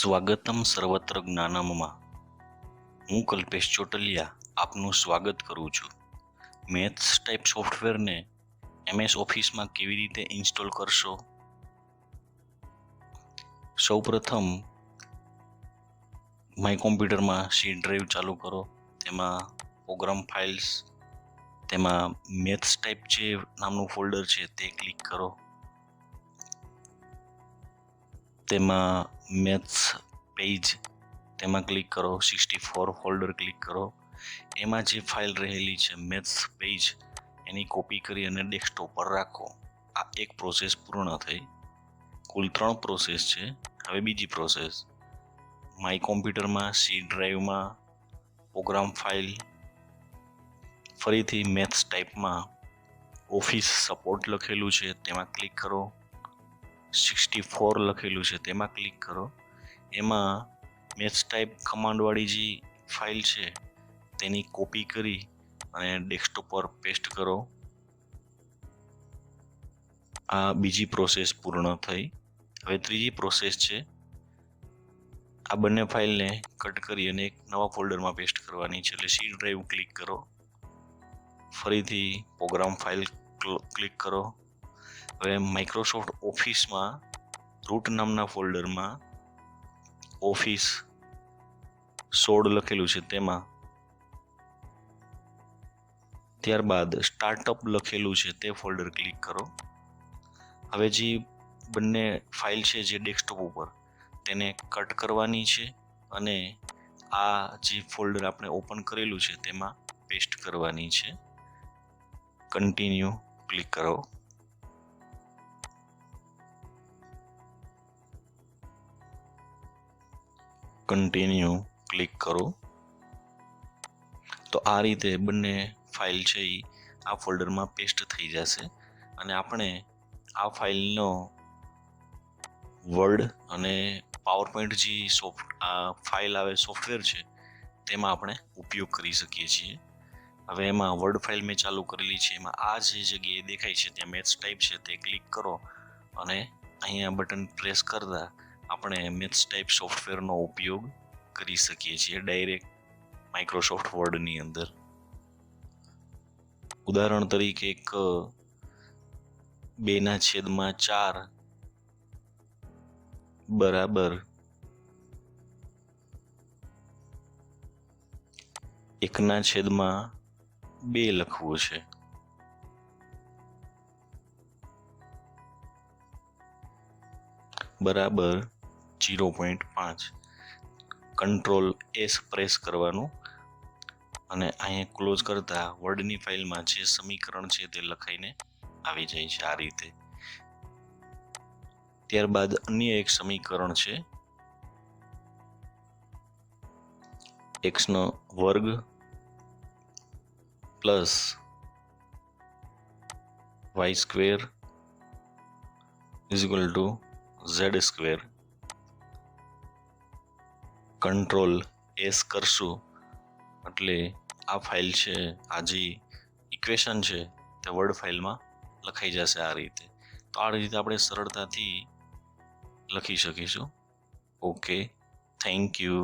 સ્વાગતમ સર્વત્ર જ્ઞાનમમાં હું કલ્પેશ ચોટલિયા આપનું સ્વાગત કરું છું. મેથ્સ ટાઈપ સોફ્ટવેરને MS ઓફિસમાં કેવી રીતે ઇન્સ્ટોલ કરશો? સૌપ્રથમ માય કોમ્પ્યુટરમાં સી ડ્રાઈવ ચાલુ કરો, તેમાં પ્રોગ્રામ ફાઇલ્સ, તેમાં મેથ્સ ટાઈપ જે નામનું ફોલ્ડર છે તે ક્લિક કરો. તેમાં મેથ્સ પેજ તેમાં ક્લિક કરો, 64 ફોલ્ડર ક્લિક કરો. એમાં જે ફાઇલ રહેલી છે મેથ્સ પેજ એની કોપી કરી અને ડેસ્કટોપ પર રાખો. આ એક પ્રોસેસ પૂર્ણ થઈ. કુલ 3 પ્રોસેસ છે. હવે બીજી પ્રોસેસ, માય કોમ્પ્યુટરમાં સી ડ્રાઈવમાં પ્રોગ્રામ ફાઇલ, ફરીથી મેથ્સ ટાઈપમાં ઓફિસ સપોર્ટ લખેલું છે તેમાં ક્લિક કરો, 64 લખેલું છે તેમાં ક્લિક કરો. એમાં મેથ્સ ટાઈપ કમાન્ડવાળી જે ફાઇલ છે તેની કોપી કરી અને ડેસ્કટોપ પર પેસ્ટ કરો. આ બીજી પ્રોસેસ પૂર્ણ થઈ. હવે ત્રીજી પ્રોસેસ છે, આ બંને ફાઇલને કટ કરી અને એક નવા ફોલ્ડરમાં પેસ્ટ કરવાની છે. એટલે સી ડ્રાઈવ ક્લિક કરો, ફરીથી પ્રોગ્રામ ફાઇલ ક્લિક કરો. હવે માઇક્રોસોફ્ટ ઓફિસમાં રૂટ નામના ફોલ્ડરમાં ઓફિસ 16 લખેલું છે તેમાં, ત્યારબાદ સ્ટાર્ટઅપ લખેલું છે તે ફોલ્ડર ક્લિક કરો. હવે જે બંને ફાઇલ છે જે ડેસ્કટોપ ઉપર તેને કટ કરવાની છે અને આ જે ફોલ્ડર આપણે ઓપન કરેલું છે તેમાં પેસ્ટ કરવાની છે. કન્ટિન્યુ ક્લિક કરો. કન્ટિન્યુ ક્લિક કરો. તો આ રીતે બંને ફાઇલ છે એ આ ફોલ્ડરમાં પેસ્ટ થઈ જશે અને આપણે આ ફાઇલનો વર્ડ અને પાવરપોઈન્ટ જે ફાઇલ આવે સોફ્ટવેર છે તેમાં આપણે ઉપયોગ કરી શકીએ છીએ. હવે એમાં વર્ડ ફાઇલ મેં ચાલુ કરેલી છે, એમાં આ જે જગ્યાએ દેખાય છે ત્યાં મેથ્સ ટાઈપ છે તે ક્લિક કરો અને અહીંયા બટન પ્રેસ કરતા આપણે મેથ્સ ટાઈપ સોફ્ટવેરનો ઉપયોગ કરી શકીએ છીએ ડાયરેક્ટ માઇક્રોસોફ્ટ વર્ડની અંદર. ઉદાહરણ તરીકે એક 2/4 બરાબર 1/2 લખવું છે. બરાબર 0.5. કંટ્રોલ S પ્રેસ કરવાનું અને અહીંયા ક્લોઝ કરતા વર્ડની ફાઇલમાં જે સમીકરણ છે તે લખાઈને આવી જાય છે આ રીતે. ત્યારબાદ અન્ય એક સમીકરણ છે, x² plus y² Z². Control S કરશું એટલે આ ફાઇલ છે, આ જે ઇક્વેશન છે તે વર્ડ ફાઇલમાં લખાઈ જશે આ રીતે. તો આ રીતે આપણે સરળતાથી લખી શકીશું. Okay, thank you.